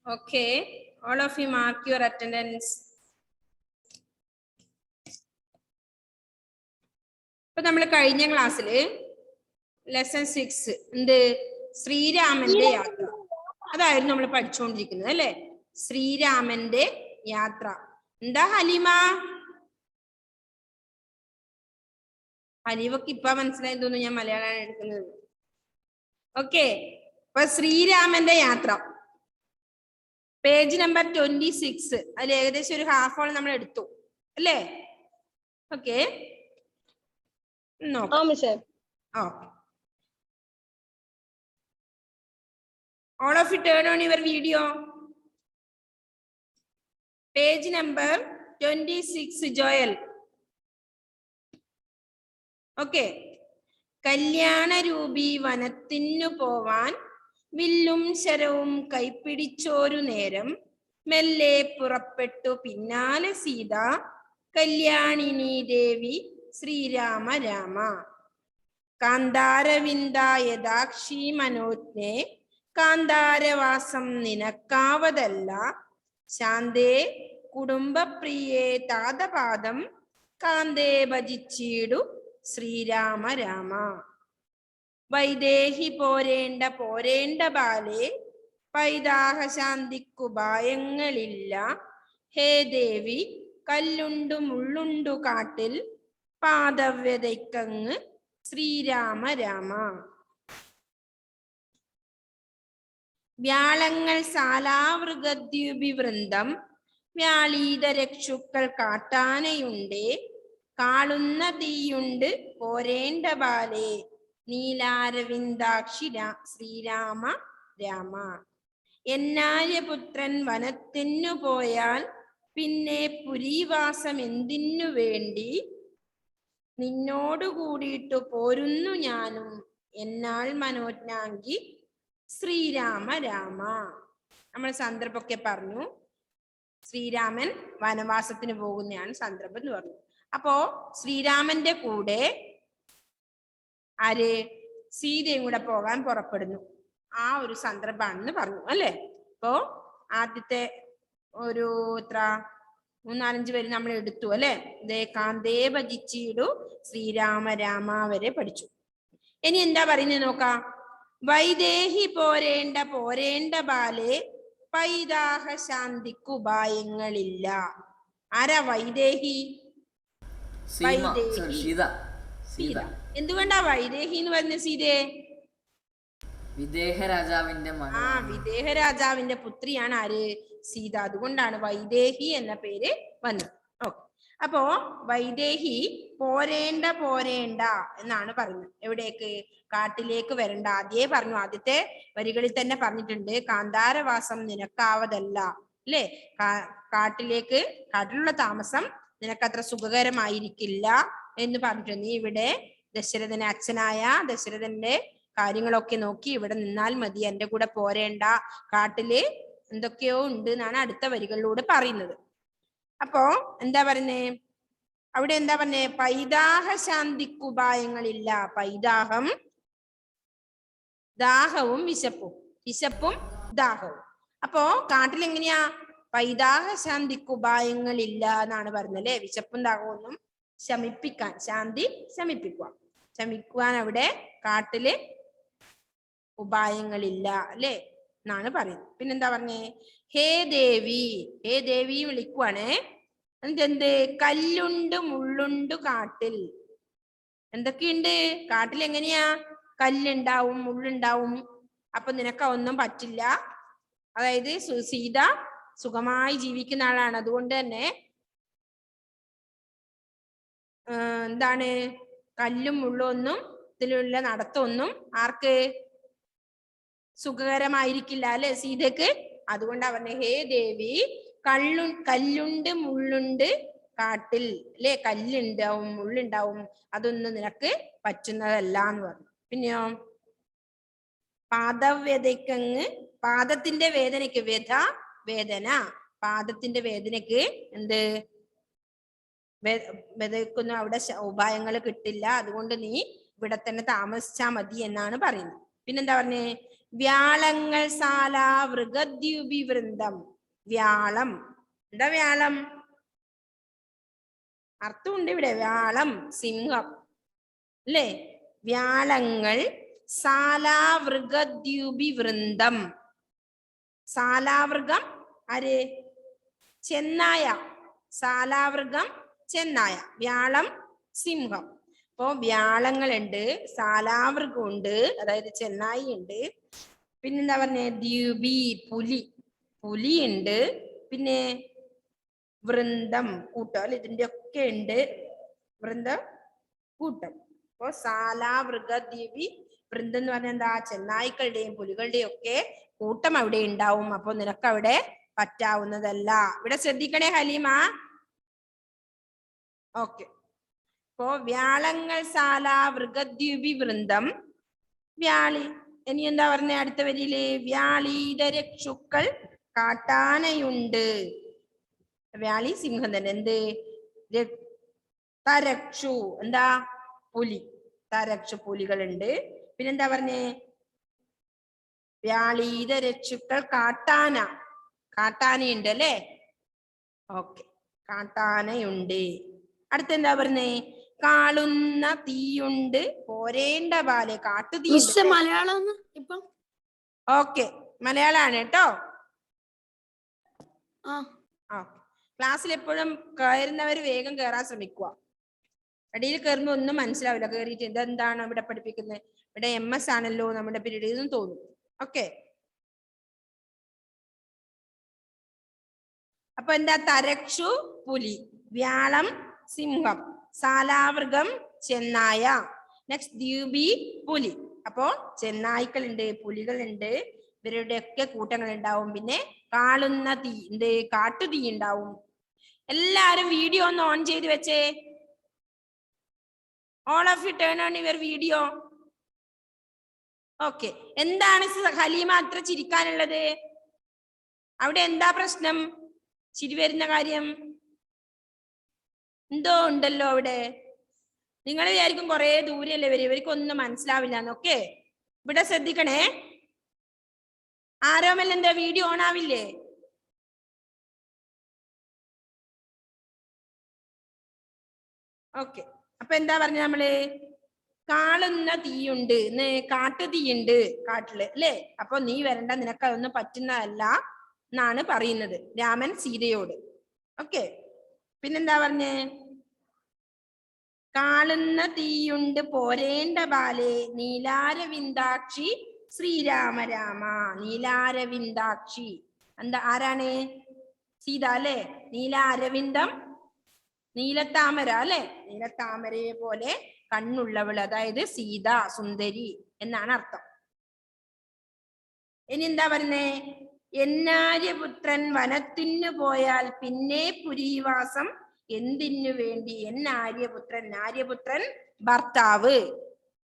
Okay, all of you mark your attendance. ഇപ്പൊ നമ്മൾ കഴിഞ്ഞ ക്ലാസ്സില് ലെസൺ 6 എന്ത് ശ്രീരാമന്റെ യാത്ര അതായിരുന്നു നമ്മൾ പഠിച്ചുകൊണ്ടിരിക്കുന്നത് അല്ലെ. ശ്രീരാമന്റെ യാത്ര. എന്താ ഹലീമ? ഹലീമക്ക് ഇപ്പൊ മനസ്സിലായി തോന്നുന്നു ഞാൻ മലയാളമാണ് എടുക്കുന്നത്. ഓക്കെ, അപ്പൊ ശ്രീരാമന്റെ യാത്ര പേജ് നമ്പർ 26. അതിൽ ഏകദേശം ഒരു ഹാഫോളം നമ്മൾ എടുത്തു അല്ലേ. Okay, all of you turn on your video. Page number 26, Joel. Okay. കല്യാണ രൂപി വനത്തിനു പോവാൻ വില്ലും ശരവും കൈപ്പിടിച്ചോരു നേരം മെല്ലെ പുറപ്പെട്ടു പിന്നാലെ സീത കല്യാണിനി ദേവി ശ്രീരാമ രാമ. കാന്താരവിന്ദായദാക്ഷി മനോജ്ഞേ കാന്താരവാസം നിനക്കാവതല്ല ശാന്തേ കുടുംബപ്രിയേ താതപാദം കാന്തേ ഭജിച്ചിടു ശ്രീരാമ രാമ. വൈദേഹി പോരേണ്ട ബാലേ പൈതാഹ ശാന്തിക്കുപായങ്ങളില്ല ഹേ ദേവി കല്ലുണ്ടു മുള്ളുണ്ടു കാട്ടിൽ പാദവ്യതയ്ക്കങ്ങ് ശ്രീരാമ രാമ. വ്യാളങ്ങൾ സാലാവൃഗദ്യുഭിവൃന്ദം വ്യാളീത രക്ഷുക്കൾ കാട്ടാനയുണ്ടേ കാളുന്ന തീയുണ്ട് പോരേണ്ട ബാലേ നീലാരവിന്ദാക്ഷി ശ്രീരാമ രാമ. എന്നാര്യപുത്രൻ വനത്തിനു പോയാൽ പിന്നെ പുരീവാസം എന്തിനു വേണ്ടി നിന്നോടു കൂടിയിട്ടു പോരുന്നു ഞാനും എന്നാൽ മനോജ്ഞാങ്കി ശ്രീരാമ രാമ. നമ്മൾ സന്ദർഭമൊക്കെ പറഞ്ഞു. ശ്രീരാമൻ വനവാസത്തിന് പോകുന്നതാണ് സന്ദർഭം എന്ന് പറഞ്ഞു. അപ്പോ ശ്രീരാമന്റെ കൂടെ ആര് സീതയും കൂടെ പോകാൻ പുറപ്പെടുന്നു. ആ ഒരു സന്ദർഭമാണെന്ന് പറഞ്ഞു അല്ലെ. അപ്പോ ആദ്യത്തെ ഒരു 3-4 പേര് നമ്മൾ എടുത്തു അല്ലെ. കാന്തേ ഭജിച്ചിടു ശ്രീരാമ രാമ വരെ പഠിച്ചു. ഇനി എന്താ പറയുന്നത് നോക്കാം. വൈദേഹി പോരേണ്ട ബാലേ പൈതാഹ ശാന്തിക്ക് ഉപായങ്ങളില്ല. ആരാ വൈദേഹി? സീത. എന്തുകൊണ്ടാ വൈദേഹി എന്ന് പറഞ്ഞ സീതയെ? വിദേഹ രാജാവിന്റെ പുത്രിയാണ് ആര്? സീത. അതുകൊണ്ടാണ് വൈദേഹി എന്ന പേര് വന്നത്. ഓക്കെ, അപ്പോ വൈദേഹി പോരേണ്ട എന്നാണ് പറയുന്നത്. എവിടേക്ക്? കാട്ടിലേക്ക് വരണ്ട. ആദ്യേ പറഞ്ഞു, ആദ്യത്തെ വരികളിൽ തന്നെ പറഞ്ഞിട്ടുണ്ട് കാന്താരവാസം നിനക്കാവതല്ല അല്ലേ. കാട്ടിലുള്ള താമസം നിനക്കത്ര സുഖകരമായിരിക്കില്ല എന്ന് പറഞ്ഞിട്ടുണ്ട്. നീ ഇവിടെ ദശരഥന് അച്ഛനായ ദശരഥന്റെ കാര്യങ്ങളൊക്കെ നോക്കി ഇവിടെ നിന്നാൽ മതി, എന്റെ കൂടെ പോരേണ്ട, കാട്ടില് എന്തൊക്കെയോ ഉണ്ട് എന്നാണ് അടുത്ത വരികളിലൂടെ പറയുന്നത്. അപ്പോ എന്താ പറഞ്ഞേ അവിടെ? എന്താ പറഞ്ഞേ? പൈതാഹ ശാന്തിക്കുപായങ്ങളില്ല. പൈതാഹം ദാഹവും വിശപ്പും ദാഹവും. അപ്പോ കാട്ടിലെങ്ങനെയാ? പൈതാഹ ശാന്തിക്കുപായങ്ങളില്ല എന്നാണ് പറഞ്ഞത് അല്ലെ. വിശപ്പും ദാഹവും ഒന്നും ശമിപ്പിക്കാൻ, ശാന്തി ശമിക്കുവാൻ അവിടെ കാട്ടില് ഉപായങ്ങളില്ല അല്ലെ എന്നാണ് പറയുന്നത്. പിന്നെന്താ പറഞ്ഞേ? ഹേ ദേവി വിളിക്കുവാണ്. എന്ത്? കല്ലുണ്ട് മുള്ളുണ്ട് കാട്ടിൽ. എന്തൊക്കെയുണ്ട് കാട്ടിൽ? എങ്ങനെയാ? കല്ലുണ്ടാവും, മുള്ളുണ്ടാവും. അപ്പൊ നിനക്ക് ഒന്നും പറ്റില്ല. അതായത് സീത സുഖമായി ജീവിക്കുന്ന ആളാണ്. അതുകൊണ്ട് തന്നെ എന്താണ്, കല്ലും മുള്ളും ഒന്നും ഇതിലുള്ള നടത്തൊന്നും ആർക്ക് സുഖകരമായിരിക്കില്ല അല്ലെ സീതക്ക്. അതുകൊണ്ടാ പറഞ്ഞ ഹേ ദേവി കല്ലുണ്ട് മുള്ളുണ്ട് കാട്ടിൽ അല്ലെ. കല്ലുണ്ടാവും, മുള്ളുണ്ടാവും, അതൊന്നും നിനക്ക് പറ്റുന്നതല്ല എന്ന് പറഞ്ഞു. പിന്നെയോ പാദവ്യതയ്ക്കങ്ങ്, പാദത്തിന്റെ വേദനയ്ക്ക്, വേദന, പാദത്തിന്റെ വേദനയ്ക്ക് എന്ത് വിതയ്ക്കുന്നു, അവിടെ ഉപായങ്ങൾ കിട്ടില്ല. അതുകൊണ്ട് നീ ഇവിടെ തന്നെ താമസിച്ചാ മതി എന്നാണ് പറയുന്നത്. പിന്നെന്താ പറഞ്ഞേ? വ്യാളങ്ങൾ സാല വൃഗദ്യൂപി വൃന്ദം. വ്യാളം എന്താ വ്യാളം? അർത്ഥമുണ്ട് ഇവിടെ. വ്യാളം സിംഹം അല്ലേ? വ്യാളങ്ങൾ സാലാവൃഗദ്യൂപി വൃന്ദം. സാലാവൃഗം ആര്? ചെന്നായ. സാലാവൃഗം ചെന്നായ. വ്യാളം സിംഹം. അപ്പോ വ്യാളങ്ങളുണ്ട്, സാലാവൃഗമുണ്ട്, അതായത് ചെന്നായി ഉണ്ട്. പിന്നെന്താ പറഞ്ഞ? ദ്യൂപി പുലി, പുലിയുണ്ട്. പിന്നെ വൃന്ദം കൂട്ടം അല്ലെ, ഇതിന്റെ ഒക്കെ ഉണ്ട് വൃന്ദ കൂട്ടം. അപ്പോ സാലാവൃഗദ്യൂപി വൃന്ദം എന്ന് പറഞ്ഞാൽ എന്താ? ചെന്നായ്ക്കളുടെയും പുലികളുടെയും ഒക്കെ കൂട്ടം അവിടെ ഉണ്ടാവും. അപ്പൊ നിനക്ക് അവിടെ പറ്റാവുന്നതല്ല. ഇവിടെ ശ്രദ്ധിക്കണേ ഹലീമ. ഓക്കെ. അപ്പോ വ്യാളങ്ങൾ സാലാവൃഗദ്യൂപി വൃന്ദം. വ്യാളി. ഇനി എന്താ പറഞ്ഞ അടുത്ത വരിയില്? വ്യാളീതരക്ഷുക്കൾ കാട്ടാനയുണ്ട്. വ്യാളി സിംഹം തന്നെ. എന്ത്? തരക്ഷു എന്താ? പുലി. തരക്ഷു പുലികളുണ്ട്. പിന്നെന്താ പറഞ്ഞേ? വ്യാളീതരക്ഷുക്കൾ കാട്ടാന. കാട്ടാനയുണ്ട് അല്ലേ? ഓക്കെ, കാട്ടാനയുണ്ട്. അടുത്തെന്താ പറഞ്ഞേ? കാളുന്ന തീയുണ്ട് പോരേണ്ട ബാലെ. കാട്ടുതീയുണ്ട്. മലയാളം ഇപ്പം ഓക്കെ, മലയാളാണ് കേട്ടോ. ആ ക്ലാസ്സിൽ എപ്പോഴും കയറുന്നവർ വേഗം കയറാൻ ശ്രമിക്കുക. അടിയിൽ കയറുമ്പോ ഒന്നും മനസ്സിലാവില്ല. കയറിയിട്ട് ഇതെന്താണ് ഇവിടെ പഠിപ്പിക്കുന്നത്, ഇവിടെ MS ആണല്ലോ നമ്മുടെ പീരീഡ് എന്നും തോന്നും. ഓക്കെ, അപ്പൊ എന്താ? തരക്ഷു പുലി, വ്യാളം സിംഹം, സാലാവൃഗം ചെന്നായ, നെക്സ്റ്റ് ദ്യൂപി പുലി. അപ്പോ ചെന്നായ്ക്കളുണ്ട്, പുലികളുണ്ട്, ഇവരുടെ ഒക്കെ കൂട്ടങ്ങൾ ഉണ്ടാവും. പിന്നെ കാളുന്ന തീ ഉണ്ട്, കാട്ടുതീ ഉണ്ടാവും. എല്ലാരും വീഡിയോ ഒന്ന് ഓൺ ചെയ്ത് വെച്ചേ. All of you turn on your video. Okay, എന്താണ് ഹലീമ അത്ര ചിരിക്കാനുള്ളത്? അവിടെ എന്താ പ്രശ്നം? ചിരി വരുന്ന കാര്യം എന്തോ ഉണ്ടല്ലോ അവിടെ. നിങ്ങൾ വിചാരിക്കും കുറെ ദൂരെയല്ലേ വരും, ഇവർക്കൊന്നും മനസ്സിലാവില്ല എന്നൊക്കെ. ഇവിടെ ശ്രദ്ധിക്കണേ. ആരോമൽ എന്താ വീഡിയോ ഓൺ ആവില്ലേ? ഓക്കെ, അപ്പൊ എന്താ പറഞ്ഞ നമ്മള്? കാളുന്ന തീയുണ്ട്, കാട്ടുതീയുണ്ട് കാട്ടില് അല്ലേ? അപ്പൊ നീ വരണ്ട, നിനക്ക് അതൊന്നും പറ്റുന്നതല്ല എന്നാണ് പറയുന്നത് രാമൻ സീതയോട്. ഓക്കെ, പിന്നെന്താ പറഞ്ഞേ? കാളുന്ന തീയുണ്ട് പോരേണ്ട ബാലെ നീലാരവിന്ദാക്ഷി ശ്രീരാമ രാമ. നീലാരവിന്ദാക്ഷി എന്താ? ആരാണ്? സീത അല്ലെ? നീലാരവിന്ദം നീലത്താമര അല്ലെ? നീലത്താമരയെ പോലെ കണ്ണുള്ളവൾ, അതായത് സീത സുന്ദരി എന്നാണ് അർത്ഥം. ഇനി എന്താ പറഞ്ഞേ? എന്നാര്യപുത്രൻ വനത്തിനു പോയാൽ പിന്നെ പുരീവാസം എന്തിനു വേണ്ടി? എന്നാര്യപുത്രൻ. ആര്യപുത്രൻ ഭർത്താവ്.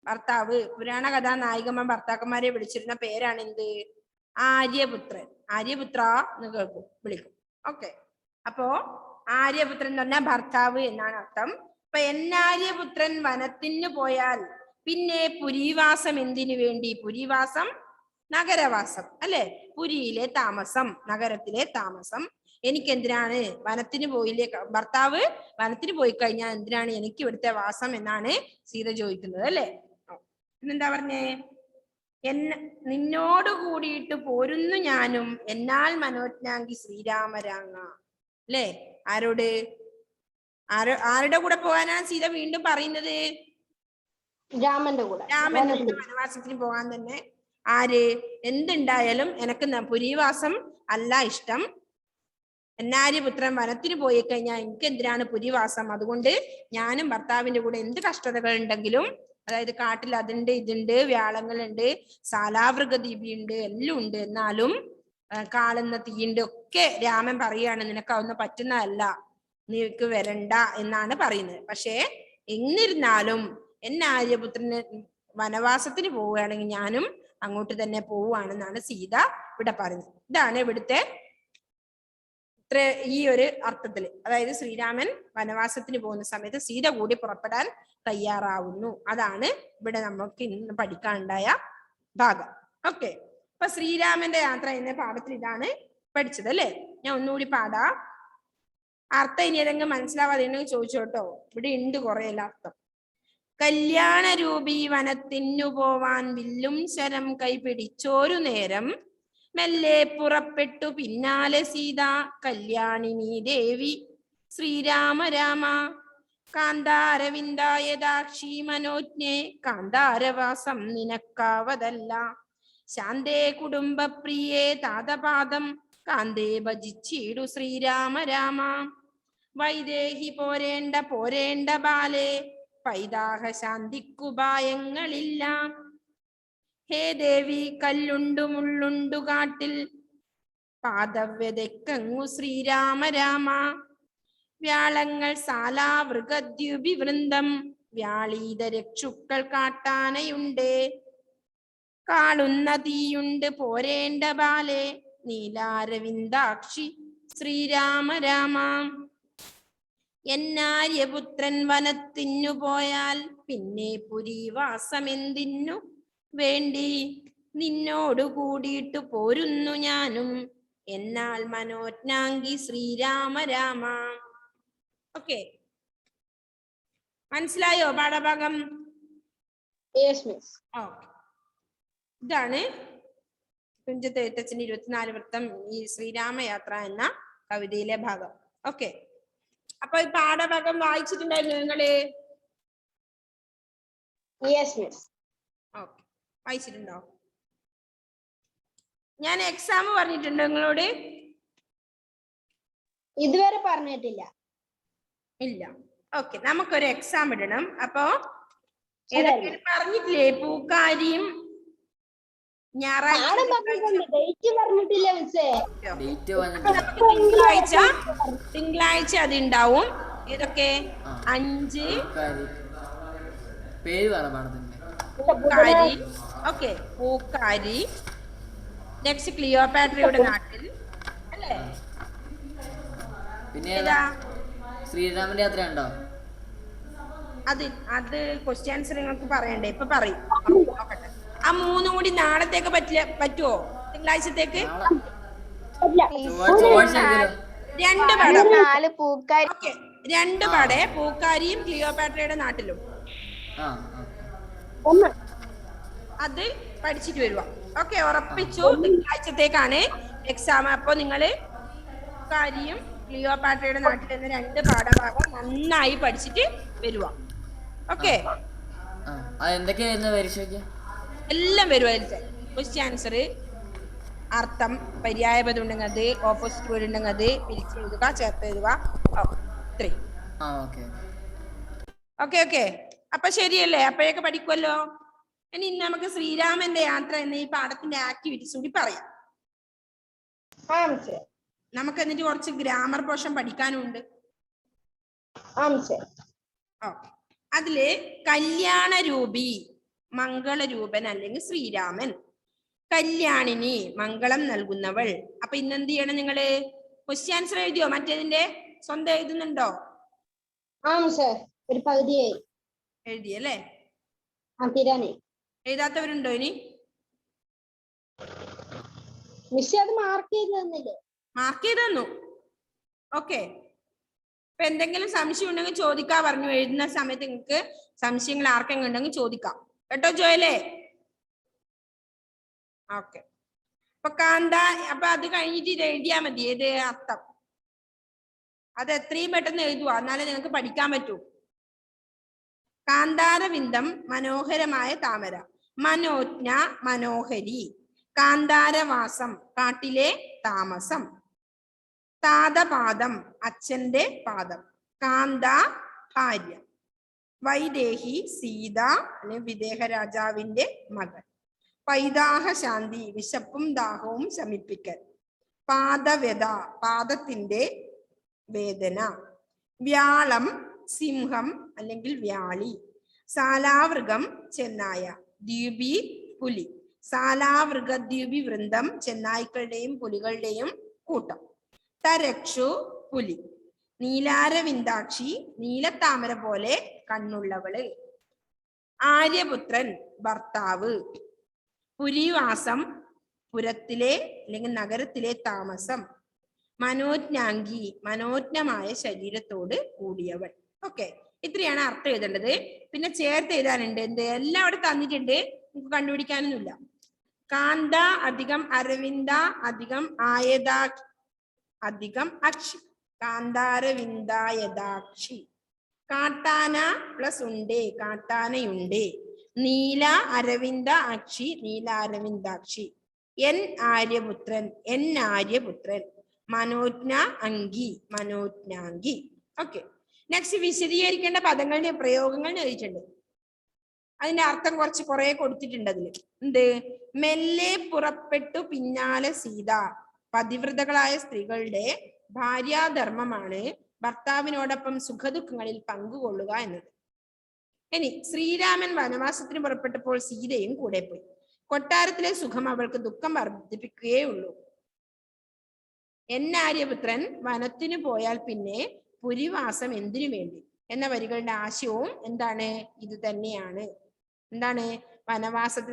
ഭർത്താവ് പുരാണ കഥാനായികമാർ ഭർത്താക്കന്മാരെ വിളിച്ചിരുന്ന പേരാണ് എന്ത്? ആര്യപുത്രൻ. ആര്യപുത്ര എന്ന് കേൾക്കും, വിളിക്കും. ഓക്കെ, അപ്പോ ആര്യപുത്രൻ എന്ന് പറഞ്ഞാൽ ഭർത്താവ് എന്നാണ് അർത്ഥം. അപ്പൊ എന്നാര്യപുത്രൻ വനത്തിനു പോയാൽ പിന്നെ പുരീവാസം എന്തിനു വേണ്ടി? പുരീവാസം നഗരവാസം അല്ലെ? പുരിയിലെ താമസം, നഗരത്തിലെ താമസം. എനിക്ക് എന്തിനാണ്? വനത്തിന് പോയില്ലേ ഭർത്താവ്? വനത്തിന് പോയി കഴിഞ്ഞാൽ എന്തിനാണ് എനിക്ക് ഇവിടുത്തെ വാസം എന്നാണ് സീത ചോദിക്കുന്നത് അല്ലെ? പിന്നെന്താ പറഞ്ഞേ? നിന്നോട് കൂടിയിട്ട് പോരുന്നു ഞാനും എന്നാൽ മനോജ്ഞാങ്കി ശ്രീരാമരാങ്ങ അല്ലേ? ആരോട്? ആരുടെ കൂടെ പോകാനാണ് സീത വീണ്ടും പറയുന്നത്? രാമന്റെ കൂടെ. രാമന്റെ കൂടെ വനവാസത്തിന് പോകാൻ തന്നെ. ആര്? എന്തുണ്ടായാലും എനക്ക് പുരീവാസം അല്ല ഇഷ്ടം. എന്നാര്യപുത്രൻ വനത്തിന് പോയി കഴിഞ്ഞാൽ എനിക്ക് എന്തിനാണ് പുരീവാസം? അതുകൊണ്ട് ഞാനും ഭർത്താവിന്റെ കൂടെ എന്ത് കഷ്ടതകൾ ഉണ്ടെങ്കിലും, അതായത് കാട്ടിൽ അതുണ്ട് ഇതുണ്ട്, വ്യാളങ്ങളുണ്ട്, സാലാവൃഗദീപിയുണ്ട്, എല്ലാം ഉണ്ട്, എന്നാലും കാളുന്ന തീയുണ്ട് ഒക്കെ രാമൻ പറയാണ് നിനക്ക് അതൊന്നും പറ്റുന്നതല്ല, നീക്ക് വരണ്ട എന്നാണ് പറയുന്നത്. പക്ഷേ എന്നിരുന്നാലും എന്നാര്യപുത്രന് വനവാസത്തിന് പോവുകയാണെങ്കിൽ ഞാനും അങ്ങോട്ട് തന്നെ പോവുകയാണെന്നാണ് സീത ഇവിടെ പറയുന്നത്. ഇതാണ് ഇവിടുത്തെ ഈ ഒരു അർത്ഥത്തില്. അതായത് ശ്രീരാമൻ വനവാസത്തിന് പോകുന്ന സമയത്ത് സീത കൂടി പുറപ്പെടാൻ തയ്യാറാവുന്നു. അതാണ് ഇവിടെ നമുക്ക് ഇന്ന് പഠിക്കാനുണ്ടായ ഭാഗം. ഓക്കെ. അപ്പൊ ശ്രീരാമന്റെ യാത്ര എന്ന പാഠത്തിൽ ഇതാണ് പഠിച്ചത് അല്ലേ? ഞാൻ ഒന്നുകൂടി പാടാം. അർത്ഥം ഇനി ഏതെങ്കിലും മനസ്സിലാവാതെ ചോദിച്ചോട്ടോ, ഇവിടെ ഉണ്ട് കുറെ അർത്ഥം. കല്യാണ രൂപി വനത്തിനു പോവാൻ വില്ലും ശരം കൈപിടിച്ചോരു നേരം മെല്ലെ പുറപ്പെട്ടു പിന്നാലെ സീത കല്യാണിനി ദേവി ശ്രീരാമ രാമ കാന്താരവിന്ദായദാക്ഷി മനോജ്ഞേ കാന്താരവാസം നിനക്കാവതല്ല ശാന്തേ കുടുംബപ്രിയേ താതപാദം കാന്തേ ഭജിച്ചിടു ശ്രീരാമ രാമ വൈദേഹി പോരേണ്ട ബാലേ പൈതാഹ ശാന്തിക്കുപായങ്ങളില്ല ഹേ ദേവി കല്ലുണ്ടു മുള്ളുണ്ടു കാട്ടിൽ പാദവ്യതക്കങ്ങു ശ്രീരാമ രാമ വ്യാളങ്ങൾ സാലാവൃഗദ്യുപി വൃന്ദം വ്യാളീത രക്ഷുക്കൾ കാട്ടാനയുണ്ട് കാണുന്ന തീയുണ്ട് പോരേണ്ട ബാലേ നീലാരവിന്ദാക്ഷി ശ്രീരാമ രാമ എന്നാര്യപുത്രൻ വനത്തിനു പോയാൽ പിന്നെ പുരീവാസമെന്തിനു വേണ്ടി നിന്നോടു കൂടിയിട്ടു പോരുന്നു ഞാനും എന്നാൽ മനോജ്ഞാംഗി ശ്രീരാമ രാമ. ഓക്കെ, മനസ്സിലായോ പാഠഭാഗം? ഇതാണ് തുഞ്ചത്ത് എഴുത്തച്ഛന്റെ 24 വൃത്തം ഈ ശ്രീരാമയാത്ര എന്ന കവിതയിലെ ഭാഗം. ഓക്കെ, അപ്പൊ ഈ പാഠഭാഗം വായിച്ചിട്ടുണ്ടായിരുന്നു നിങ്ങള്? ഓക്കെ, വായിച്ചിട്ടുണ്ടോ? ഞാൻ എക്സാം പറഞ്ഞിട്ടുണ്ടോ നിങ്ങളോട്? ഇതുവരെ പറഞ്ഞിട്ടില്ല. ഇല്ല. ഓക്കെ, നമുക്കൊരു എക്സാം ഇടണം. അപ്പൊ പറഞ്ഞിട്ടില്ലേ? പൂക്കാരിയും തിങ്കളാഴ്ച അത് ഉണ്ടാവും. ഏതൊക്കെ? 5 പൂക്കാരി. ഓക്കെ, പൂക്കാരി. നെക്സ്റ്റ് ക്ലിയോപാട്രയുടെ നാട്ടിൽ അല്ലേ? പിന്നെ ശ്രീരാമന്റെ യാത്ര ഉണ്ടോ? അത് ക്വസ്റ്റ്യൻ ആൻസർ നിങ്ങൾക്ക് പറയണ്ടേ? ഇപ്പൊ പറയും. നോക്കട്ടെ, ആ 3 കൂടി നാളത്തേക്ക് പറ്റുമോ? തിങ്കളാഴ്ചത്തേക്ക് 2 പടം. 2 പടേ പൂക്കാരിയും ക്ലിയോപാട്രയുടെ നാട്ടിലും അത് പഠിച്ചിട്ട് വരുക. ഓക്കെ, ഉറപ്പിച്ചു. തിങ്കളാഴ്ചത്തേക്കാണ് എക്സാം. അപ്പൊ നിങ്ങള് പൂക്കാരിയും ക്ലിയോപാട്രയുടെ നാട്ടിൽ എന്ന 2 പാഠഭാഗം നന്നായി പഠിച്ചിട്ട് വരുക. ഓക്കെ, എല്ലാം വരും. അതിലത്തെ ക്വസ്റ്റ്യൻ ആൻസർ, അർത്ഥം, പര്യായ പദം ഉണ്ടെങ്കിൽ അത്, ഓപ്പോസിറ്റ് വേർഡ് ഉണ്ടെങ്കിൽ അത് പിരിച്ചെഴുതുക, ചേർത്ത് എഴുതുക. ഇത്രയും. ഓക്കെ ഓക്കെ, അപ്പൊ ശരിയല്ലേ? അപ്പോഴൊക്കെ പഠിക്കുമല്ലോ. ഇനി നമുക്ക് ശ്രീരാമന്റെ യാത്ര എന്ന ഈ പാഠത്തിന്റെ ആക്ടിവിറ്റീസ് കൂടി പറയാം. നമുക്ക് എന്നിട്ട് കുറച്ച് ഗ്രാമർ പോർഷൻ പഠിക്കാനുണ്ട്. അതില് കല്യാണരൂപി മംഗളരൂപൻ അല്ലെങ്കിൽ ശ്രീരാമൻ, കല്യാണിനി മംഗളം നൽകുന്നവൾ. അപ്പൊ ഇന്നെന്ത് ചെയ്യണം? നിങ്ങള് ക്വസ്റ്റ്യൻ ആൻസർ എഴുതിയോ? മറ്റേതിന്റെ സ്വന്തം എഴുതുന്നുണ്ടോ? ഒരു പകുതിയായി എഴുതിയല്ലേ? എഴുതാത്തവരുണ്ടോ? ഇനി മാർക്ക് ചെയ്ത് തന്നു. ഓക്കെ, ഇപ്പൊ എന്തെങ്കിലും സംശയം ഉണ്ടെങ്കിൽ ചോദിക്കാ പറഞ്ഞു. എഴുതുന്ന സമയത്ത് നിങ്ങൾക്ക് സംശയങ്ങൾ ആർക്കെങ്കിലും ഉണ്ടെങ്കിൽ ചോദിക്കാം കേട്ടോ ജോയലേ? ഓക്കെ, അപ്പൊ അപ്പൊ അത് കഴിഞ്ഞിട്ട് ഇത് എഴുതിയാ മതി. ഏത് അർത്ഥം? അത് എത്രയും പെട്ടെന്ന് എഴുതുക, എന്നാലേ നിങ്ങൾക്ക് പഠിക്കാൻ പറ്റൂ. കാന്താരവിന്ദം മനോഹരമായ താമര, മനോജ്ഞ മനോഹരി, കാന്താരവാസം കാട്ടിലെ താമസം, താതപാദം അച്ഛന്റെ പാദം, കാന്ത ഭാര്യ, വൈദേഹി സീത അല്ലെ വിദേഹ രാജാവിന്റെ മകൾ, പൈതാഹ ശാന്തി വിശപ്പും ദാഹവും ശമിപ്പിക്കൽ, പാദവ്യത പാദത്തിന്റെ വേദന, വ്യാളം സിംഹം അല്ലെങ്കിൽ വ്യാളി, സാലാവൃഗം ചെന്നായ, ദ്വീപി പുലി, സാലാവൃഗദ്വീപി വൃന്ദം ചെന്നായ്ക്കളുടെയും പുലികളുടെയും കൂട്ടം, തരക്ഷു പുലി, നീലാരവിന്ദാക്ഷി നീലത്താമര പോലെ കണ്ണുള്ളവള്, ആര്യപുത്രൻ ഭർത്താവ്, പുരിവാസം പുരത്തിലെ അല്ലെങ്കിൽ നഗരത്തിലെ താമസം. മനോജ്ഞാംഗി മനോജ്ഞമായ ശരീരത്തോട് കൂടിയവൾ. ഓക്കെ, ഇത്രയാണ് അർത്ഥം എഴുതേണ്ടത്. പിന്നെ ചേർത്ത് എഴുതാനുണ്ട്. എന്ത് എല്ലാം അവിടെ തന്നിട്ടുണ്ട്, നമുക്ക് കണ്ടുപിടിക്കാനൊന്നുമില്ല. കാന്ത അധികം അരവിന്ദ അധികം ആയതാ അധികം അക്ഷി. കാന്താരവിന്ദായതാക്ഷി. കാട്ടാന പ്ലസ് ഉണ്ട്, കാട്ടാനയുണ്ട്. നീല അരവിന്ദ അക്ഷി നീലാരവിന്ദാക്ഷി. എൻ ആര്യപുത്രൻ എൻ ആര്യപുത്രൻ. മനോജ്ഞ അങ്കി മനോജ്ഞാങ്കി. ഓക്കെ, നെക്സ്റ്റ് വിശദീകരിക്കേണ്ട പദങ്ങളുടെ പ്രയോഗങ്ങൾ ചോദിച്ചിട്ടുണ്ട്. അതിന്റെ അർത്ഥം കുറെ കൊടുത്തിട്ടുണ്ട് അതില്. എന്ത്? മെല്ലെ പുറപ്പെട്ടു പിന്നാലെ സീത. പതിവ്രതകളായ സ്ത്രീകളുടെ ഭാര്യാധർമ്മമാണ് ഭർത്താവിനോടൊപ്പം സുഖദുഃഖങ്ങളിൽ പങ്കുകൊള്ളുക എന്നത്. ഇനി ശ്രീരാമൻ വനവാസത്തിന് പുറപ്പെട്ടപ്പോൾ സീതയും കൂടെ പോയി. കൊട്ടാരത്തിലെ സുഖം അവൾക്ക് ദുഃഖം വർദ്ധിപ്പിക്കുകയേ ഉള്ളൂ. ആര്യപുത്രൻ വനത്തിനു പോയാൽ പിന്നെ പുരിവാസം എന്തിനു വേണ്ടി എന്ന വരികളുടെ ആശയവും എന്താണ്? ഇത് തന്നെയാണ്. എന്താണ്?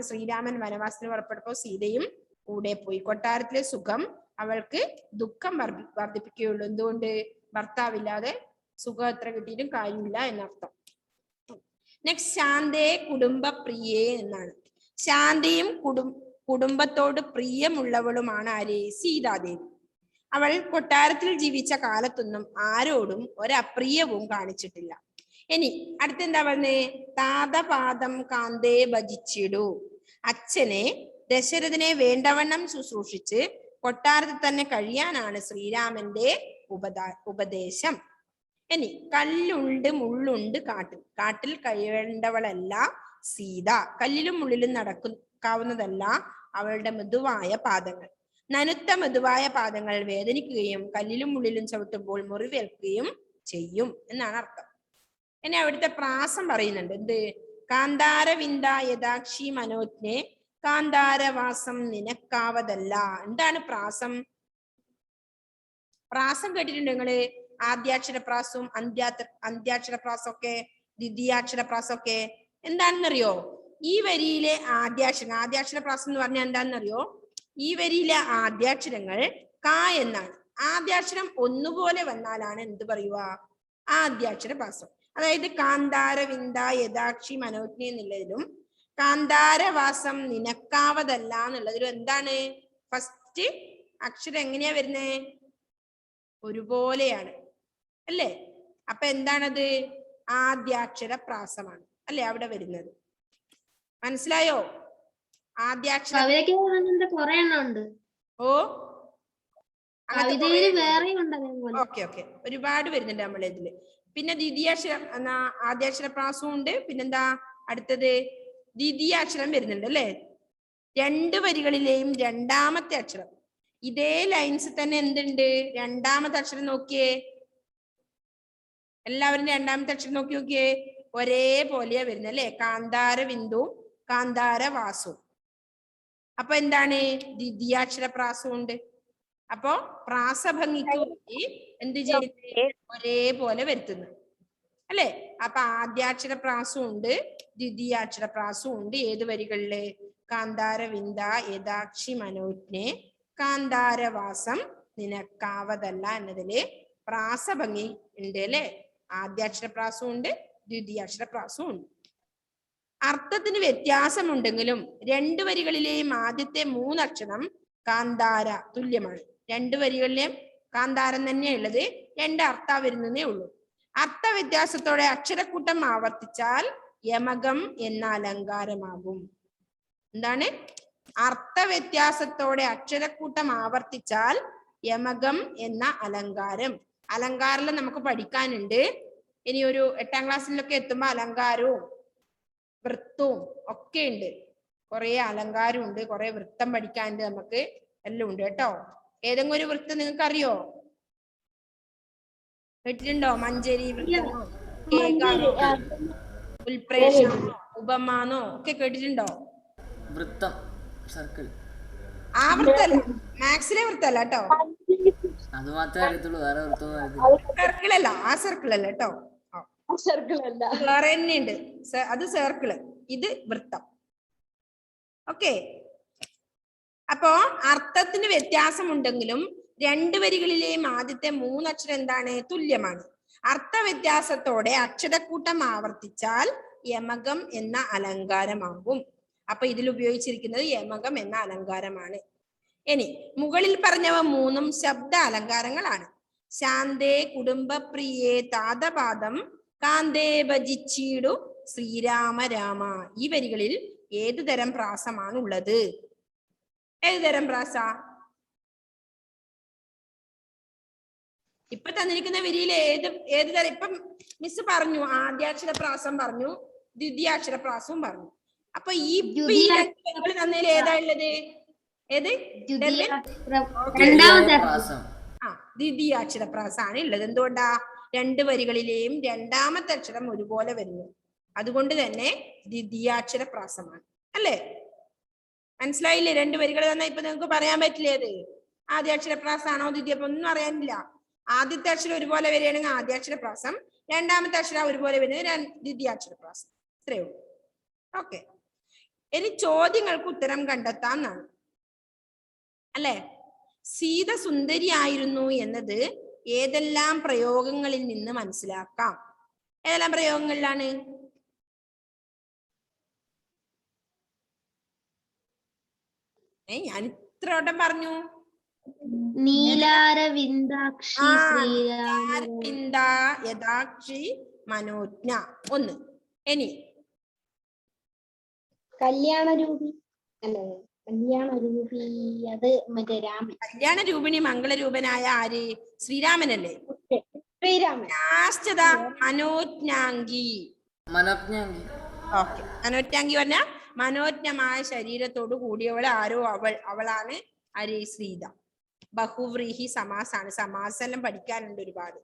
ശ്രീരാമൻ വനവാസത്തിന് പുറപ്പെട്ടപ്പോൾ സീതയും കൂടെ പോയി. കൊട്ടാരത്തിലെ സുഖം അവൾക്ക് ദുഃഖം വർദ്ധിപ്പിക്കുകയുള്ളൂ. എന്തുകൊണ്ട്? ഭർത്താവില്ലാതെ സുഖം എത്ര കിട്ടിയിട്ടും കാര്യമില്ല എന്നർത്ഥം. നെക്സ്റ്റ് ശാന്തേ കുടുംബപ്രിയേ എന്നാണ്. ശാന്തയും കുടുംബത്തോട് പ്രിയമുള്ളവളുമാണ് ആര്? സീതാദേവി. അവൾ കൊട്ടാരത്തിൽ ജീവിച്ച കാലത്തൊന്നും ആരോടും ഒരപ്രിയവും കാണിച്ചിട്ടില്ല. ഇനി അടുത്തെന്താ പറഞ്ഞേ? താതപാദം കാന്തേ ഭജിച്ചിടൂ. അച്ഛനെ ദശരഥനെ വേണ്ടവണ്ണം ശുശ്രൂഷിച്ച് കൊട്ടാരത്തിൽ തന്നെ കഴിയാനാണ് ശ്രീരാമന്റെ ഉപദേശം. ഇനി കല്ലുണ്ട് മുള്ളുണ്ട് കാട്ടിൽ. കാട്ടിൽ കഴിയേണ്ടവളല്ല സീത. കല്ലിലും മുള്ളിലും നടക്കാവുന്നതല്ല അവളുടെ മൃദുവായ പാദങ്ങൾ. നനുത്ത മൃദുവായ പാദങ്ങൾ വേദനിക്കുകയും കല്ലിലും മുള്ളിലും ചവിട്ടുമ്പോൾ മുറിവേൽക്കുകയും ചെയ്യും എന്നാണ് അർത്ഥം. ഇനി അവിടുത്തെ പ്രാസം പറയുന്നുണ്ട്. എന്ത്? കാന്താരവിന്ദ യഥാക്ഷി മനോജ്ഞെ കാന്താരവാസം നിനക്കാവതല്ല. എന്താണ് പ്രാസം? പ്രാസം കേട്ടിട്ടുണ്ട് നിങ്ങള്? ആദ്യാക്ഷര പ്രാസവും അന്ത്യാക്ഷര പ്രാസമൊക്കെ, ദ്വിതീയാക്ഷര പ്രാസമൊക്കെ. എന്താണെന്നറിയോ? ഈ വരിയിലെ ആദ്യാക്ഷര പ്രാസം എന്ന് പറഞ്ഞാൽ എന്താണെന്നറിയോ? ഈ വരിയിലെ ആദ്യാക്ഷരങ്ങൾ ക എന്നാണ്. ആദ്യാക്ഷരം ഒന്നുപോലെ വന്നാലാണ് എന്ത് പറയുക? ആദ്യാക്ഷര പ്രാസം. അതായത് കാന്താരവിന്ദ യഥാക്ഷി മനോജ്ഞ എന്നുള്ളതിലും കാന്താരവാസം നിനക്കാവതല്ല എന്നുള്ളതിലും എന്താണ്? ഫസ്റ്റ് അക്ഷരം എങ്ങനെയാ വരുന്നേ? ഒരുപോലെയാണ് അല്ലേ? അപ്പൊ എന്താണത്? ആദ്യാക്ഷര പ്രാസമാണ് അല്ലെ അവിടെ വരുന്നത്. മനസ്സിലായോ? ആദ്യാക്ഷരം ഓ ഓക്കെ ഒരുപാട് വരുന്നുണ്ട് നമ്മളെ ഇതില്. പിന്നെ ദ്വിതീയാക്ഷരം എന്നാ ആദ്യാക്ഷര പ്രാസവും ഉണ്ട്. പിന്നെന്താ അടുത്തത്? ദ്വിതീയാക്ഷരം വരുന്നുണ്ട് അല്ലെ? രണ്ട് വരികളിലെയും രണ്ടാമത്തെ അക്ഷരം ഇതേ ലൈൻസ് തന്നെ എന്തുണ്ട്? രണ്ടാമത്തെ അക്ഷരം നോക്കിയേ. എല്ലാവരും രണ്ടാമത്തെ അക്ഷരം നോക്കിയേ. ഒരേപോലെയാ വരുന്നത് അല്ലെ? കാന്താര ബിന്ദുവും കാന്താര വാസവും. അപ്പൊ എന്താണ്? ദ്വിതീയാക്ഷര പ്രാസവും ഉണ്ട്. അപ്പോ പ്രാസഭംഗിക്ക് വേണ്ടി എന്ത് ചെയ്യുന്നത്? ഒരേപോലെ വരുത്തുന്നു അല്ലെ? അപ്പൊ ആദ്യാക്ഷര പ്രാസവും ഉണ്ട്, ദ്വിതീയാക്ഷര പ്രാസവും ഉണ്ട്. ഏത് വരികളില്? കാന്താരവിന്ദ യഥാക്ഷി മനോജ്ഞെ കാന്താരവാസം നിനക്കാവതല്ല എന്നതില് പ്രാസഭംഗി ഉണ്ട് അല്ലെ? ആദ്യാക്ഷര പ്രാസവും ഉണ്ട്, ദ്വിതീയാക്ഷര പ്രാസവും ഉണ്ട്. അർത്ഥത്തിന് വ്യത്യാസമുണ്ടെങ്കിലും രണ്ടു വരികളിലെയും ആദ്യത്തെ മൂന്നക്ഷരം കാന്താര തുല്യമാണ്. രണ്ടു വരികളിലെയും കാന്താരം തന്നെയുള്ളത്, രണ്ട് അർത്ഥ വരുന്നതേ ഉള്ളൂ. അർത്ഥ വ്യത്യാസത്തോടെ അക്ഷരക്കൂട്ടം ആവർത്തിച്ചാൽ യമകം എന്ന അലങ്കാരമാകും. എന്താണ്? അർത്ഥ വ്യത്യാസത്തോടെ അക്ഷരക്കൂട്ടം ആവർത്തിച്ചാൽ യമകം എന്ന അലങ്കാരം. അലങ്കാരം നമുക്ക് പഠിക്കാനുണ്ട്. ഇനി ഒരു 8ാം ക്ലാസ്സിലൊക്കെ എത്തുമ്പോ അലങ്കാരവും വൃത്തവും ഒക്കെ ഉണ്ട്. കുറെ അലങ്കാരം ഉണ്ട്, കുറെ വൃത്തം പഠിക്കാനുണ്ട്, നമുക്ക് എല്ലാം ഉണ്ട് കേട്ടോ. ഏതെങ്കിലും ഒരു വൃത്തം നിങ്ങൾക്ക് അറിയോ? കേട്ടിട്ടുണ്ടോ? മഞ്ചേരി വൃത്തമോ, കേകാരോ, ഉൽപ്രേഷണോ, ഉപമാനോ ഒക്കെ കേട്ടിട്ടുണ്ടോ? വൃത്തം, സർക്കിൾ. ആ വൃത്തല്ല, മാത്സിലെ വൃത്തല്ല കേട്ടോ. അത് മാത്രമേ അറിയത്തുള്ളൂ, വേറെ വൃത്തം സർക്കിൾ അല്ല, ആ സർക്കിൾ അല്ല കേട്ടോ. വേറെ തന്നെ ഉണ്ട്, അത് സർക്കിള്, ഇത് വൃത്തം. ഓക്കെ. അപ്പോ അർത്ഥത്തിന് വ്യത്യാസമുണ്ടെങ്കിലും രണ്ട് വരികളിലെയും ആദ്യത്തെ മൂന്നക്ഷരം എന്താണ്? തുല്യമാണ്. അർത്ഥ വ്യത്യാസത്തോടെ അക്ഷരക്കൂട്ടം ആവർത്തിച്ചാൽ യമകം എന്ന അലങ്കാരമാകും. അപ്പൊ ഇതിൽ ഉപയോഗിച്ചിരിക്കുന്നത് യമകം എന്ന അലങ്കാരമാണ്. ഇനി മുകളിൽ പറഞ്ഞവ മൂന്നും ശബ്ദ അലങ്കാരങ്ങളാണ്. ശാന്തേ കുടുംബപ്രിയേ താതപാദം കാന്തേ ഭജിച്ചീടു ശ്രീരാമ രാമ. ഈ വരികളിൽ ഏതു തരം പ്രാസമാണ് ഉള്ളത്? ഏതു തരം പ്രാസ? ഇപ്പൊ തന്നിരിക്കുന്ന വരിയിൽ ഏത് തരം? ഇപ്പം മിസ് പറഞ്ഞു ആദ്യാക്ഷര പ്രാസം പറഞ്ഞു, ദ്വിതീയാക്ഷര പ്രാസവും പറഞ്ഞു. അപ്പൊ ഈ വരികൾ തന്നതിൽ ഏതാ ഉള്ളത്? ഏത്? ദ്വിതീയാക്ഷര പ്രാസാണ് ഉള്ളത്. എന്തുകൊണ്ടാ? രണ്ട് വരികളിലെയും രണ്ടാമത്തെ അക്ഷരം ഒരുപോലെ വരുന്നു. അതുകൊണ്ട് തന്നെ ദ്വിതീയാക്ഷര പ്രാസമാണ്. അല്ലേ? മനസ്സിലായില്ലേ? രണ്ട് വരികൾ തന്നെ ഇപ്പൊ നിങ്ങൾക്ക് പറയാൻ പറ്റില്ലേ അത് ആദ്യാക്ഷര പ്രാസാണോ ദ്വിതീയ? ഒന്നും അറിയാനില്ല. ആദ്യത്തെ അക്ഷരം ഒരുപോലെ വരികയാണെങ്കിൽ ആദ്യാക്ഷര പ്രാസം, രണ്ടാമത്തെ അക്ഷരം ഒരുപോലെ വരുന്നത് ദ്വിതീയാക്ഷര പ്രാസം. ഇത്രയേ ഉള്ളൂ. ഓക്കെ. ഇനി ചോദ്യങ്ങൾക്ക് ഉത്തരം കണ്ടെത്താം എന്നാണ്. അല്ലെ? സീത സുന്ദരിയായിരുന്നു എന്നത് ഏതെല്ലാം പ്രയോഗങ്ങളിൽ നിന്ന് മനസ്സിലാക്കാം? ഏതെല്ലാം പ്രയോഗങ്ങളിലാണ്? ഞാൻ ഇത്ര വട്ടം പറഞ്ഞു. നീലാരവിന്ദാക്ഷി യഥാക്ഷി മനോജ്ഞ ഒന്ന്. ഇനി കല്യാണരൂപി അല്ലേ? കല്യാണരൂപി അത് മറ്റേ രാമൻ. കല്യാണ രൂപിണി മംഗളരൂപനായ ആര്? ശ്രീരാമനല്ലേ? ശ്രീരാമൻ. മനോജ്ഞാംഗി. ഓക്കെ. മനോജ്ഞാംഗി പറഞ്ഞ മനോജ്ഞമായ ശരീരത്തോട് കൂടിയവൾ ആരോ അവളാണ് ആര്? സീത. ബഹുവ്രീഹി സമാസാണ്. സമാസെല്ലാം പഠിക്കാനുണ്ട് ഒരുപാട്.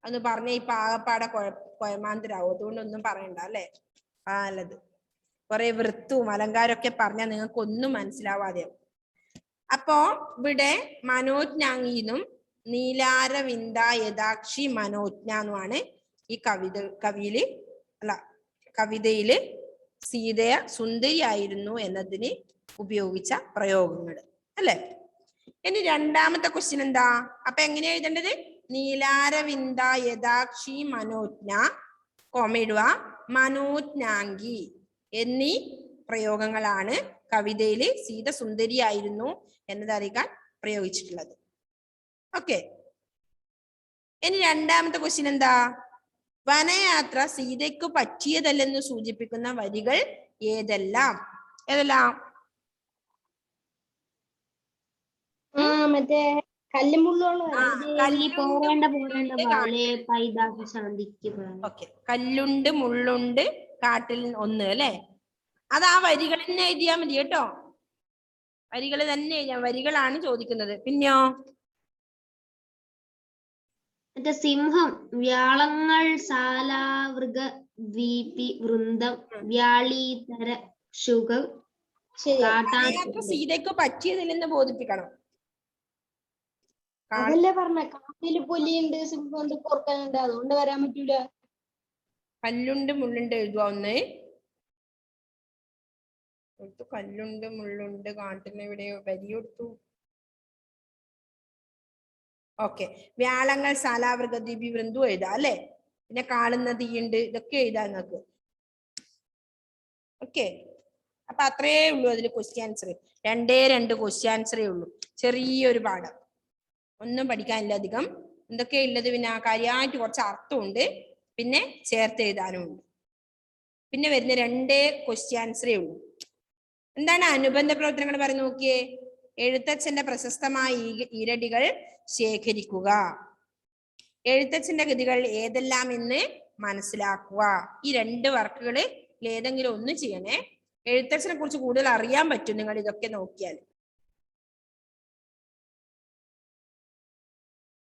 അതൊന്ന് പറഞ്ഞ ഇപ്പൊ ആകപ്പാടെ കൊയമാന്തരാവും. അതുകൊണ്ടൊന്നും പറയണ്ട അല്ലെ? നല്ലത്. കുറെ വൃത്തവും അലങ്കാരമൊക്കെ പറഞ്ഞാൽ നിങ്ങൾക്ക് ഒന്നും മനസ്സിലാവാതെയാവും. അപ്പോ ഇവിടെ മനോജ്ഞാംഗിന്നും നീലാരവിന്ദ യഥാക്ഷി മനോജ്ഞ എന്നുമാണ് ഈ കവിതയില് സീതയ സുന്ദരിയായിരുന്നു എന്നതിന് ഉപയോഗിച്ച പ്രയോഗങ്ങൾ അല്ലെ? ഇനി രണ്ടാമത്തെ ക്വസ്റ്റ്യൻ എന്താ? അപ്പൊ എങ്ങനെ എഴുതേണ്ടത്? നീലാരവിന്ദ യഥാക്ഷി മനോജ്ഞ കോമയിടുക മനോജ്ഞാംഗി എന്നീ പ്രയോഗങ്ങളാണ് കവിതയില് സീത സുന്ദരിയായിരുന്നു എന്നതറിയിക്കാൻ പ്രയോഗിച്ചിട്ടുള്ളത്. ഓക്കെ. ഇനി രണ്ടാമത്തെ ക്വസ്റ്റ്യൻ എന്താ? വനയാത്ര സീതയ്ക്ക് പറ്റിയതല്ലെന്ന് സൂചിപ്പിക്കുന്ന വരികൾ ഏതെല്ലാം? ഏതെല്ലാം? മറ്റേ കല്ലും മുള്ളും. കല്ലുണ്ട് മുള്ളുണ്ട് കാട്ടിൽ ഒന്ന് അല്ലെ? അത് ആ വരികൾ തന്നെ എഴുതിയാൽ മതി കേട്ടോ. വരികൾ തന്നെ എഴുതിയാൽ. വരികളാണ് ചോദിക്കുന്നത്. പിന്നെയോ മറ്റേ സിംഹം, വ്യാളങ്ങൾ, സാലാവൃഗ, ദ്വീപി, വൃന്ദം, വ്യാളീതര, ശുഗം, സീതയ്ക്ക് പറ്റിയതില്ലെന്ന് ബോധിപ്പിക്കണം. അതല്ലേ പറഞ്ഞ കാട്ടില് പുലിയുണ്ട്, സിംഹമുണ്ട്, കോർക്കാനുണ്ട്, അതുകൊണ്ട് വരാൻ പറ്റൂല. കല്ലുണ്ട് മുള്ളുണ്ട് എഴുതുക. ഒന്ന് കല്ലുണ്ട് മുള്ളുണ്ട് കാട്ടിന് ഇവിടെ വരി കൊടുത്തു. ഓക്കെ. വ്യാളങ്ങൾ, സാലാവൃഗ, ദ്വീപി, വൃന്ദു എഴുതാം അല്ലെ? പിന്നെ കാളുന്ന തീയുണ്ട്, ഇതൊക്കെ എഴുതാം നിങ്ങൾക്ക്. ഓക്കെ. അപ്പൊ അത്രേ ഉള്ളൂ അതിൽ ക്വസ്റ്റ്യൻ ആൻസർ. 2 ക്വസ്റ്റ്യൻ ആൻസറേ ഉള്ളൂ. ചെറിയൊരു പാഠം, ഒന്നും പഠിക്കാനില്ല അധികം. എന്തൊക്കെ ഉള്ളത്? പിന്നെ കാര്യമായിട്ട് കുറച്ച് അർത്ഥമുണ്ട്, പിന്നെ ചേർത്ത് എഴുതാനും ഉണ്ട്. പിന്നെ വരുന്ന 2 ക്വസ്റ്റ്യൻ ആൻസറേ ഉള്ളൂ. എന്താണ് അനുബന്ധ പ്രവർത്തനങ്ങൾ പറഞ്ഞു നോക്കിയേ? എഴുത്തച്ഛന്റെ പ്രശസ്തമായ ഈരടികൾ ശേഖരിക്കുക, എഴുത്തച്ഛന്റെ കൃതികൾ ഏതെല്ലാം എന്ന് മനസ്സിലാക്കുക. ഈ 2 വർക്കുകൾ ഏതെങ്കിലും ഒന്ന് ചെയ്യണേ. എഴുത്തച്ഛനെ കുറിച്ച് കൂടുതൽ അറിയാൻ പറ്റും നിങ്ങൾ ഇതൊക്കെ നോക്കിയാൽ.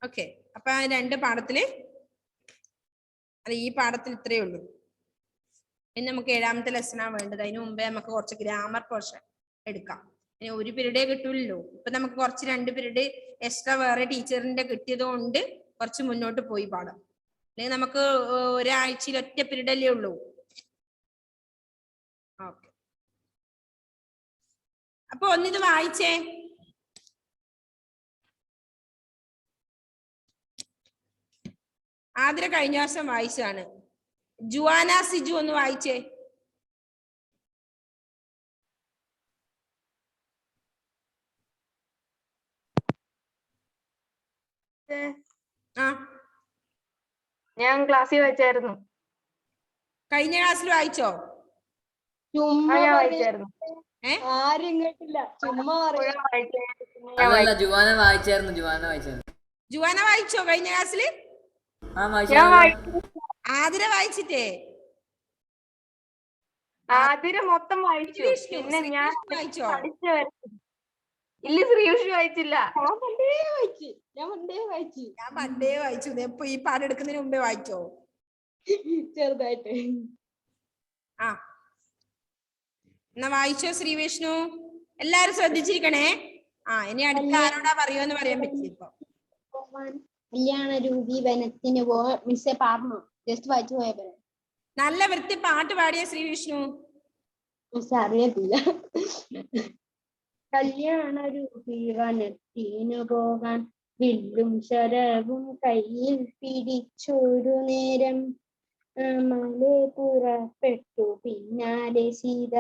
ഓക്കെ. അപ്പൊ 2 പാഠത്തില് ഈ പാഠത്തിൽ ഇത്രയേ ഉള്ളൂ. ഇനി നമുക്ക് 7ാമത്തെ ലെസണാണ് വേണ്ടത്. അതിന് മുമ്പേ നമുക്ക് കുറച്ച് ഗ്രാമർ പോർഷൻ എടുക്കാം. ഇനി ഒരു പീരീഡേ കിട്ടൂല്ലോ. ഇപ്പൊ നമുക്ക് കുറച്ച് 2 പീരീഡ് എക്സ്ട്രാ വേറെ ടീച്ചറിന്റെ കിട്ടിയത് കൊണ്ട് കുറച്ച് മുന്നോട്ട് പോയി പാഠം. അല്ലെങ്കിൽ നമുക്ക് ഒരാഴ്ചയിൽ ഒറ്റ പീരീഡല്ലേ ഉള്ളൂ. ഓക്കെ. അപ്പൊ ഒന്നിത് വായിച്ചേ. ആതിര കഴിഞ്ഞ വർഷം വായിച്ചാണ്. ജുവാന സിജു ഒന്ന് വായിച്ചേ. ആ ഞാൻ ക്ലാസ്സിൽ വായിച്ചായിരുന്നു. കഴിഞ്ഞ ക്ലാസ്സിൽ വായിച്ചോ? ചുമ്മാ ഞാൻ പറയും. വായിച്ചായിരുന്നു. ആരും കേട്ടില്ല. ചുമ്മാ പറയും. അതല്ല, ജുവാന വായിച്ചായിരുന്നു. ജുവാന വായിച്ചോ കഴിഞ്ഞ ക്ലാസ്സില്? ആ ഞാൻ വായിച്ചായിരുന്നു. വായിച്ചു. ആതിര വായിച്ചിട്ടേ? ആതിര മൊത്തം വായിച്ചു. ശ്രീവിഷ്ണു, പിന്നെ ഞാൻ ശ്രീവിഷ്ണു വായിച്ചോ? പഠിച്ചു വരുന്നു. ഇല്ല, ശ്രീവിഷു വായിച്ചില്ല. ഞാൻ പണ്ടേ വായിച്ചു. ഞാൻ പണ്ടേ വായിച്ചു. ഇപ്പൊ ഈ പാഠം എടുക്കുന്നതിന് മുമ്പേ വായിച്ചോ? ചെറുതായിട്ട്. ആ എന്നാ വായിച്ചോ ശ്രീവിഷ്ണു. എല്ലാരും ശ്രദ്ധിച്ചിരിക്കണേ. ഇനി അടുത്ത ആരോടാ പറയുമെന്ന് പറയാൻ പറ്റില്ല ഇപ്പൊ. കല്യാണ രൂപി വനത്തിന് മിസ്സെ പറഞ്ഞു. ജസ്റ്റ് വായിച്ചു പോയ പോലെ. നല്ല വൃത്തി പാട്ട് പാടിയ ശ്രീവിഷ്ണു. മിസ്സെ അറിയത്തില്ല. കല്യാണ രൂപി വനത്തിന് പോകാൻ വില്ലും ശരവും കയ്യിൽ പിടിച്ചൊരു നേരം മല പുറപ്പെട്ടു പിന്നാലെ സീത.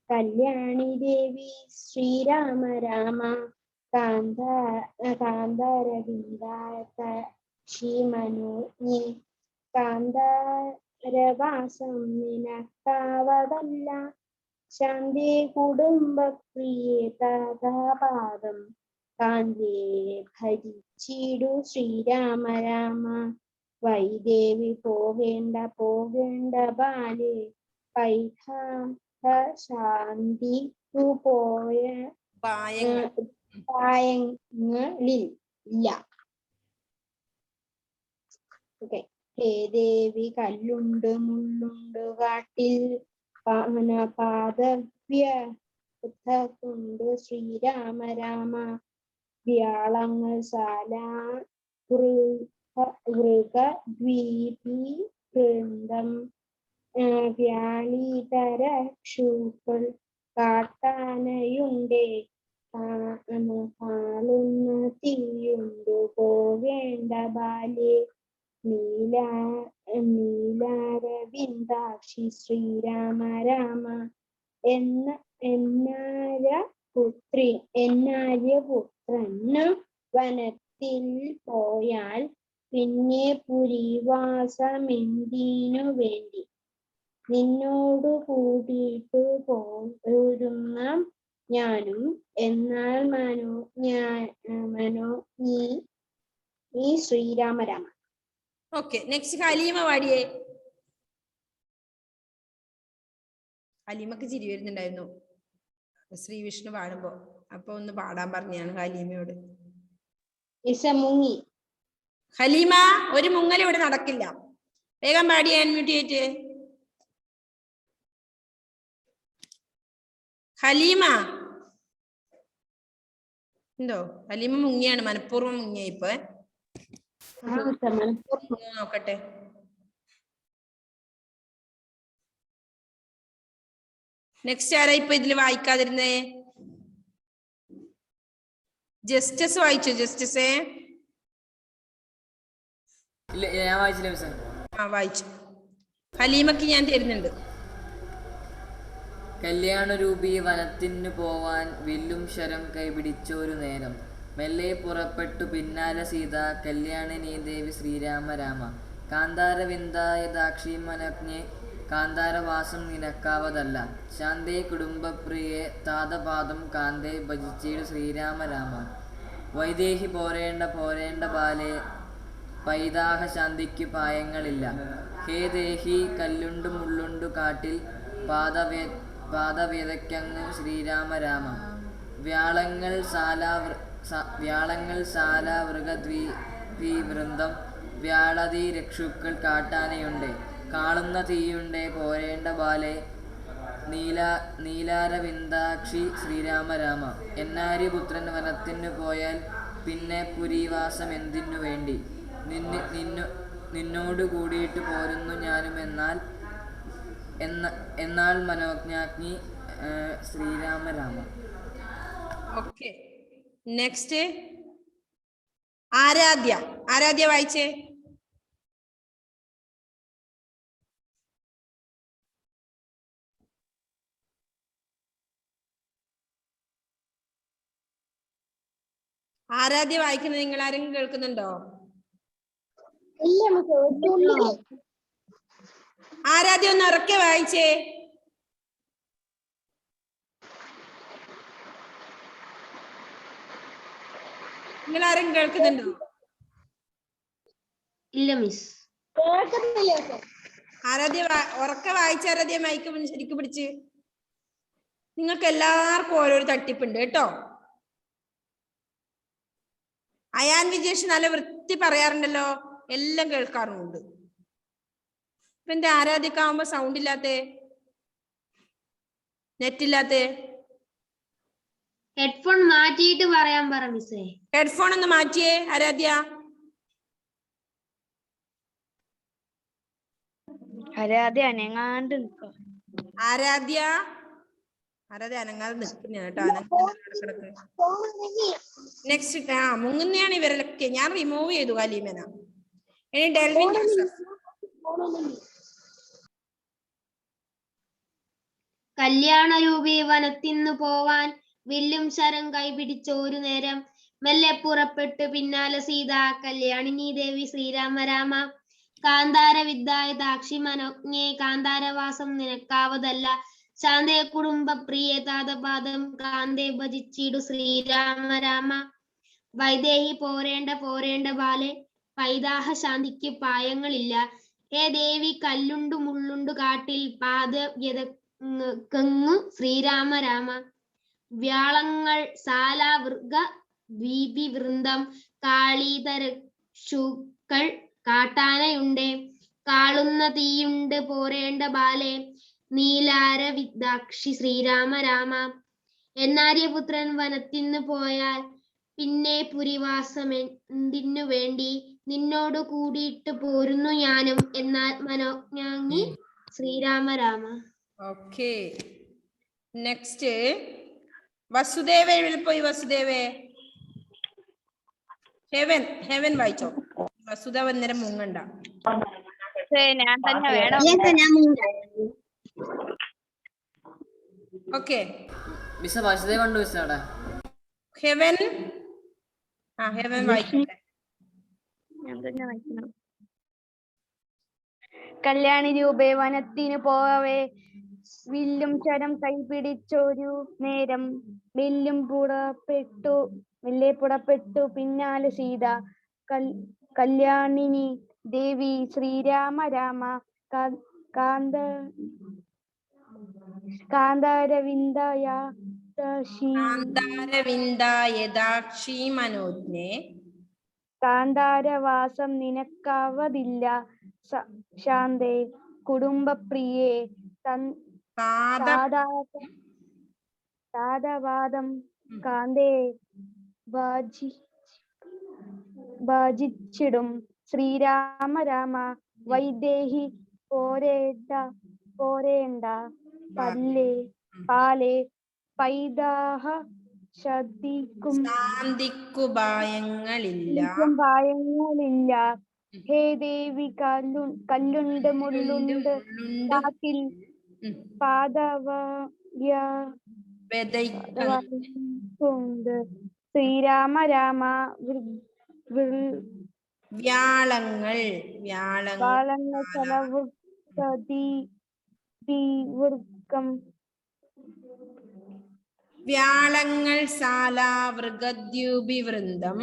കല്യാണി ദേവി ശ്രീരാമ രാമ കാന്താരവിന്ദാക്ഷി കാന്താരവാസം നിനക്കാവതല്ല. ശാന്തി കുടുംബപ്രിയേ തഥാപാദം കാന്തേ ഭജിച്ചിടു ശ്രീരാമ രാമ. വൈദേവി പോകേണ്ട ബാലേ ശാന്തിക്കു പോയ പായങ്ങളിൽ ഇല്ല. ഓക്കെ. ഹേ ദേവി കല്ലുണ്ട് മുള്ളുണ്ട് കാട്ടിൽ പാദവ്യകൊണ്ട് ശ്രീരാമ രാമ. വ്യാളങ്ങൾ ശാല മൃഗദ്വീപി വൃന്ദം വ്യാളിതരക്ഷുക്കൾ കാട്ടാനയുണ്ടേ കാളുന്ന തീയുണ്ടു പോകേണ്ട ബാലേ. നീലാരവിന്ദാക്ഷി ശ്രീരാമ രാമ. എന്നാര്യപുത്രന് വനത്തിൽ പോയാൽ പിന്നെ പുരിവാസമെന്തിനു വേണ്ടി. നിന്നോടു കൂടിയിട്ടു പോരുന്ന ഞാനും എന്നാൽ മനോ നീ ശ്രീരാമ രാമ. ഓക്കെ, നെക്സ്റ്റ് ഹലീമ പാടിയേ. ഹലീമക്ക് ചിരി വരുന്നുണ്ടായിരുന്നു ശ്രീവിഷ്ണു പാടുമ്പോ. അപ്പൊ ഒന്ന് പാടാൻ പറഞ്ഞാണ് ഹലീമയോട്. മുങ്ങി. ഹലീമ, ഒരു മുങ്ങൽ ഇവിടെ നടക്കില്ല. വേഗം പാടിയ അൺമ്യൂട്ട് ചെയ്തിട്ട്. ഹലീമ എന്തോ ഹലീമ മുങ്ങിയാണ്, മനഃപൂർവ്വം മുങ്ങിയ ഇപ്പൊ. നോക്കട്ടെ. നെക്സ്റ്റ് ആരാ ഇപ്പൊ ഇതില് വായിക്കാതിരുന്നേ? ജസ്റ്റിസ് വായിച്ചോ? ജസ്റ്റിസേ ഇല്ല, ഞാൻ വായിച്ചില്ല മിസ്സേ. വായിച്ചു. ഹലീമക്ക് ഞാൻ തരുന്നുണ്ട്. കല്യാണരൂപി വനത്തിനു പോവാൻ വില്ലും ശരം കൈപിടിച്ചൊരു നേരം മെല്ലെ പുറപ്പെട്ടു പിന്നാലെ സീത. കല്യാണിനി ദേവി ശ്രീരാമ രാമ. കാന്താരവിന്ദായദാക്ഷി മനജ്ഞേ കാന്താരവാസം നിനക്കാവതല്ല. ശാന്തേ കുടുംബപ്രിയേ താതപാദം കാന്തേ ഭജിച്ചിടു ശ്രീരാമ രാമ. വൈദേഹി പോരേണ്ട ബാലേ പൈതാഹ ശാന്തിക്ക് പായങ്ങളില്ല. ഹേ ദേഹി കല്ലുണ്ടു മുള്ളുണ്ടു കാട്ടിൽ പാദവേദയ്ക്കങ്ങ് ശ്രീരാമ രാമ. വ്യാളങ്ങൾ ശാല മൃഗദ്വീപി വൃന്ദം വ്യാളതി രക്ഷുക്കൾ കാട്ടാനയുണ്ടേ കാളുന്ന തീയുണ്ടേ പോരേണ്ട ബാലേ. നീലാരവിന്ദാക്ഷി ശ്രീരാമ രാമ. എന്നാര്യപുത്രൻ വനത്തിനു പോയാൽ പിന്നെ പുരീവാസം എന്തിനു വേണ്ടി. നിന്നോടു കൂടിയിട്ട് പോരുന്നു ഞാനും എന്നാൽ മനോജ്ഞാഗ്നി ശ്രീരാമ രാമ. Okay next Aaradhya. ആരാധ്യ വായിച്ചേ. ആരാധ്യ വായിക്കുന്നത് നിങ്ങൾ ആരെങ്കിലും കേൾക്കുന്നുണ്ടോ? ഇല്ല മിസ്സേ, ഒരു തുള്ളി. ആരാധ്യ ഒന്ന് ഉറക്കെ വായിച്ചേ. നിങ്ങൾ ആരെങ്കിലും കേൾക്കുന്നുണ്ടോ? ഇല്ല മിസ്. കേൾക്കുന്നില്ല മിസ്സേ. ആരാധ്യ ഉറക്കെ വായിച്ച. ആരാധ്യ മൈക്ക് ശരിക്കും പിടിച്ച്. നിങ്ങൾക്ക് എല്ലാവർക്കും ഓരോരു തട്ടിപ്പുണ്ട് കേട്ടോ. അയാൻ വിജേഷ് നല്ല വൃത്തി പറയാറുണ്ടല്ലോ, എല്ലാം കേൾക്കാറുമുണ്ട്. ഇപ്പൊ എന്റെ ആരാധ്യക്കാവുമ്പോ സൗണ്ട് ഇല്ലാത്തേ, നെറ്റ് ഇല്ലാത്തേ? ഹെഡ്ഫോൺ മാറ്റിയിട്ട് പറയാൻ പറ മിസ്സേ. ഹെഡ്ഫോൺ ഒന്ന് മാറ്റിയേ ആരാധ്യ. ആരാധ്യ അനങ്ങാണ്ട് നിൽക്കാം. ആരാധ്യ ആരാധ്യ അനങ്ങാതെ നിൽക്കുന്ന കേട്ടോ. അനങ്ങാതെ നെക്സ്റ്റ് മുങ്ങുന്നയാണ് ഇവരൊക്കെ. ഞാൻ റിമൂവ് ചെയ്തു കലീമന. ഇനി ഡെൽവിൻ ജോസഫ്. കല്യാണരൂപി വനത്തിന്നു പോവാൻ വില്ലും ശരം കൈപിടിച്ചോരു നേരം മെല്ലെ പുറപ്പെട്ടു പിന്നാലെ സീത കല്യാണിനി ദേവി ശ്രീരാമ രാമ. കാന്താര വിദ്യായ ദാക്ഷി മനോജ്ഞേ കാന്താരവാസം നിനക്കാവതല്ല. ശാന്തേ കുടുംബ പ്രിയ താതപാദം കാന്തേ ഭജിച്ചിടു ശ്രീരാമ രാമ. വൈദേഹി പോരേണ്ട പോരേണ്ട ബാലെ പൈതാഹ ശാന്തിക്ക് പായങ്ങളില്ല. ഹേ ദേവി കല്ലുണ്ടു മുള്ളുണ്ടു കാട്ടിൽ പാത കങ്ങു ശ്രീരാമ രാമ. വ്യാളങ്ങൾ സാല വൃഗ ദ്വീപി വൃന്ദം കാളീതരക്ഷുക്കൾ കാട്ടാനയുണ്ടേ. കാളുന്ന തീയുണ്ട് പോരേണ്ട ബാലെ നീലാര വിദ്യാക്ഷി ശ്രീരാമ രാമ. എന്നാര്യപുത്രൻ വനത്തിന്ന് പോയാൽ പിന്നെ പുരിവാസമെന്തിനു വേണ്ടി നിന്നോട് കൂടിയിട്ട് പോരുന്നു ഞാനും എന്നാൽ മനോജ്ഞാങ്ങി ശ്രീരാമ രാമ. ഓക്കെ നെക്സ്റ്റ് വസുദേവ. എവിടെ പോയി വസുദേവേ? ഹെവൻ. ഹെവൻ വായിച്ചോ. വസുദേവ അന്നേരം മുങ്ങണ്ട. ഞാൻ തന്നെ വേണം. ഓക്കെ മിസ് വസുദേവ് ഉണ്ട് മിസ് അവിടെ. ഹെവൻ. ഹെവൻ വായിക്കട്ടെ. ഞാൻ തന്നെ വായിക്കണം. കല്യാണി രൂപേ വനത്തിന് പോവേ വില്ലും ശരം കൈപിടിച്ചൊരു നേരം മെല്ലെ പുറപ്പെട്ടു പിന്നാലെ സീത കല്യാണിനി ദേവി ശ്രീരാമ രാമ. കാന്താരവിന്ദായദാക്ഷി മനോജ്ഞേ കാന്താരവാസം നിനക്കാവതില്ല. ശാന്തേ കുടുംബപ്രിയേ താതവാദം കാന്തേ ഭജിച്ചിടും ശ്രീരാമ രാമ. വൈദേഹി പോരേണ്ട പാലെ പൈതാഹ ശാന്തിക്കു ഭയങ്ങളില്ല. ഹേ ദേവി കല്ലുണ്ട് മുള്ളുണ്ട് കാട്ടിൽ പാദവയുണ്ട് ശ്രീരാമ രാമ. വ്യാളങ്ങൾ വ്യാളങ്ങൾ സാല വൃഗദ്യൂപി വൃന്ദം